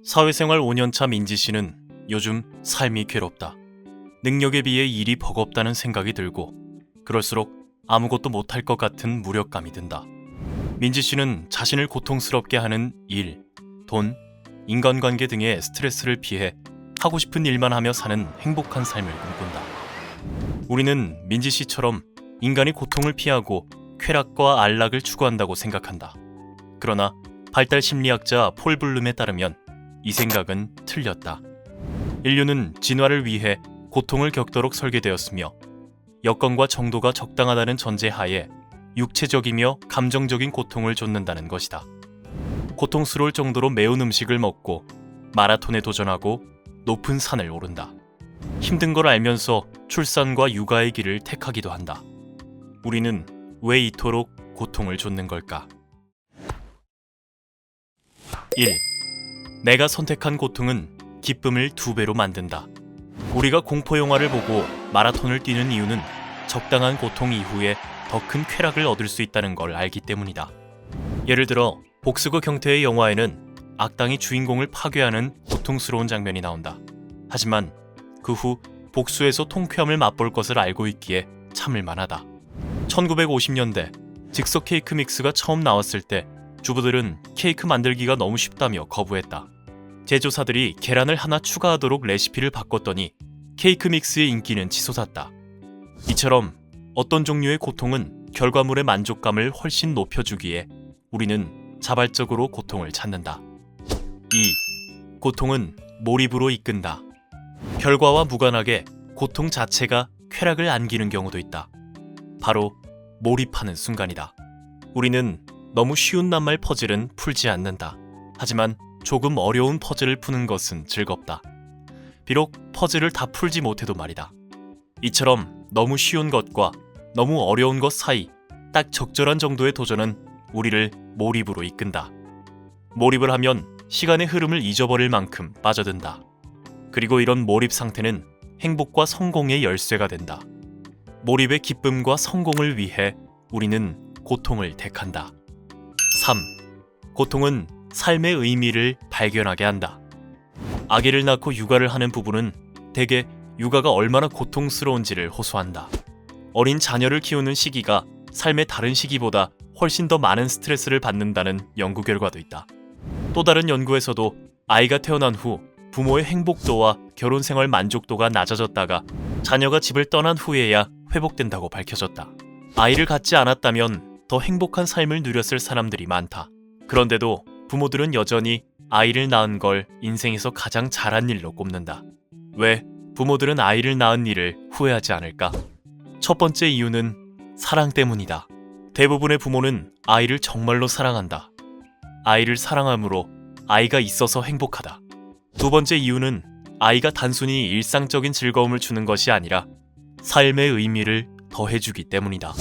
사회생활 5년차 민지 씨는 요즘 삶이 괴롭다. 능력에 비해 일이 버겁다는 생각이 들고 그럴수록 아무것도 못할 것 같은 무력감이 든다. 민지 씨는 자신을 고통스럽게 하는 일, 돈, 인간관계 등의 스트레스를 피해 하고 싶은 일만 하며 사는 행복한 삶을 꿈꾼다. 우리는 민지 씨처럼 인간이 고통을 피하고 쾌락과 안락을 추구한다고 생각한다. 그러나 발달 심리학자 폴 블룸에 따르면 이 생각은 틀렸다. 인류는 진화를 위해 고통을 겪도록 설계되었으며 여건과 정도가 적당하다는 전제하에 육체적이며 감정적인 고통을 줬는다는 것이다. 고통스러울 정도로 매운 음식을 먹고 마라톤에 도전하고 높은 산을 오른다. 힘든 걸 알면서 출산과 육아의 길을 택하기도 한다. 우리는 왜 이토록 고통을 줬는 걸까? 1. 내가 선택한 고통은 기쁨을 2배로 만든다. 우리가 공포영화를 보고 마라톤을 뛰는 이유는 적당한 고통 이후에 더 큰 쾌락을 얻을 수 있다는 걸 알기 때문이다. 예를 들어 복수거 경태의 영화에는 악당이 주인공을 파괴하는 고통스러운 장면이 나온다. 하지만 그 후 복수에서 통쾌함을 맛볼 것을 알고 있기에 참을 만하다. 1950년대 즉석 케이크 믹스가 처음 나왔을 때 주부들은 케이크 만들기가 너무 쉽다며 거부했다. 제조사들이 계란을 하나 추가하도록 레시피를 바꿨더니 케이크 믹스의 인기는 치솟았다. 이처럼 어떤 종류의 고통은 결과물의 만족감을 훨씬 높여주기에 우리는 자발적으로 고통을 찾는다. 2. 고통은 몰입으로 이끈다. 결과와 무관하게 고통 자체가 쾌락을 안기는 경우도 있다. 바로 몰입하는 순간이다. 우리는 너무 쉬운 낱말 퍼즐은 풀지 않는다. 하지만 조금 어려운 퍼즐을 푸는 것은 즐겁다. 비록 퍼즐을 다 풀지 못해도 말이다. 이처럼 너무 쉬운 것과 너무 어려운 것 사이 딱 적절한 정도의 도전은 우리를 몰입으로 이끈다. 몰입을 하면 시간의 흐름을 잊어버릴 만큼 빠져든다. 그리고 이런 몰입 상태는 행복과 성공의 열쇠가 된다. 몰입의 기쁨과 성공을 위해 우리는 고통을 택한다. 3. 고통은 삶의 의미를 발견하게 한다. 아기를 낳고 육아를 하는 부부는 대개 육아가 얼마나 고통스러운지를 호소한다. 어린 자녀를 키우는 시기가 삶의 다른 시기보다 훨씬 더 많은 스트레스를 받는다는 연구 결과도 있다. 또 다른 연구에서도 아이가 태어난 후 부모의 행복도와 결혼생활 만족도가 낮아졌다가 자녀가 집을 떠난 후에야 회복된다고 밝혀졌다. 아이를 갖지 않았다면 더 행복한 삶을 누렸을 사람들이 많다. 그런데도 부모들은 여전히 아이를 낳은 걸 인생에서 가장 잘한 일로 꼽는다. 왜 부모들은 아이를 낳은 일을 후회하지 않을까? 첫 번째 이유는 사랑 때문이다. 대부분의 부모는 아이를 정말로 사랑한다. 아이를 사랑함으로 아이가 있어서 행복하다. 두 번째 이유는 아이가 단순히 일상적인 즐거움을 주는 것이 아니라 삶의 의미를 더해주기 때문이다.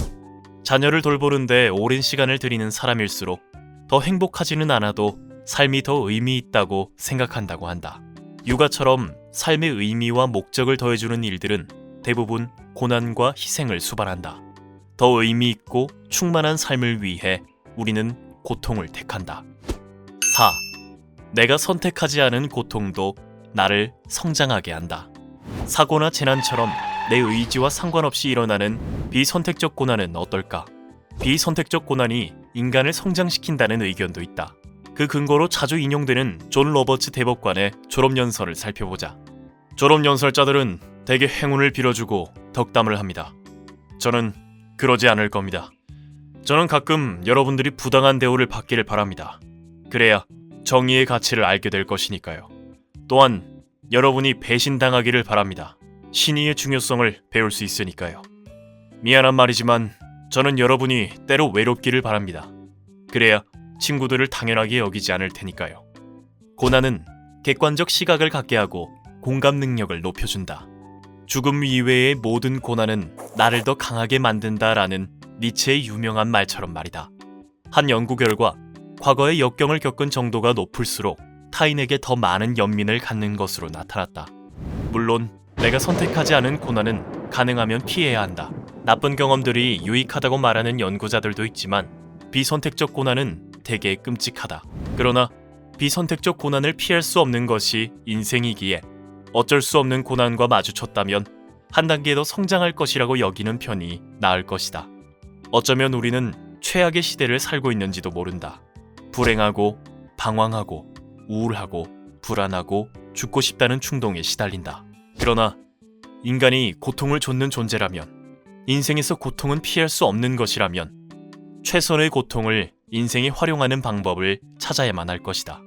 자녀를 돌보는데 오랜 시간을 들이는 사람일수록 더 행복하지는 않아도 삶이 더 의미 있다고 생각한다고 한다. 육아처럼 삶의 의미와 목적을 더해주는 일들은 대부분 고난과 희생을 수반한다. 더 의미 있고 충만한 삶을 위해 우리는 고통을 택한다. 4. 내가 선택하지 않은 고통도 나를 성장하게 한다. 사고나 재난처럼 내 의지와 상관없이 일어나는 비선택적 고난은 어떨까? 비선택적 고난이 인간을 성장시킨다는 의견도 있다. 그 근거로 자주 인용되는 존 로버츠 대법관의 졸업연설을 살펴보자. 졸업연설자들은 대개 행운을 빌어주고 덕담을 합니다. 저는 그러지 않을 겁니다. 저는 가끔 여러분들이 부당한 대우를 받기를 바랍니다. 그래야 정의의 가치를 알게 될 것이니까요. 또한 여러분이 배신당하기를 바랍니다. 신의의 중요성을 배울 수 있으니까요. 미안한 말이지만 저는 여러분이 때로 외롭기를 바랍니다. 그래야 친구들을 당연하게 여기지 않을 테니까요. 고난은 객관적 시각을 갖게 하고 공감 능력을 높여준다. 죽음 이외의 모든 고난은 나를 더 강하게 만든다라는 니체의 유명한 말처럼 말이다. 한 연구 결과 과거의 역경을 겪은 정도가 높을수록 타인에게 더 많은 연민을 갖는 것으로 나타났다. 물론 내가 선택하지 않은 고난은 가능하면 피해야 한다. 나쁜 경험들이 유익하다고 말하는 연구자들도 있지만 비선택적 고난은 되게 끔찍하다. 그러나 비선택적 고난을 피할 수 없는 것이 인생이기에 어쩔 수 없는 고난과 마주쳤다면 한 단계 더 성장할 것이라고 여기는 편이 나을 것이다. 어쩌면 우리는 최악의 시대를 살고 있는지도 모른다. 불행하고 방황하고 우울하고 불안하고 죽고 싶다는 충동에 시달린다. 그러나 인간이 고통을 좇는 존재라면, 인생에서 고통은 피할 수 없는 것이라면 최선의 고통을 인생에 활용하는 방법을 찾아야만 할 것이다.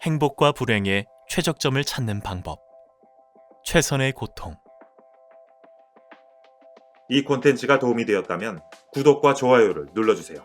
행복과 불행의 최적점을 찾는 방법. 최선의 고통. 이 콘텐츠가 도움이 되었다면 구독과 좋아요를 눌러주세요.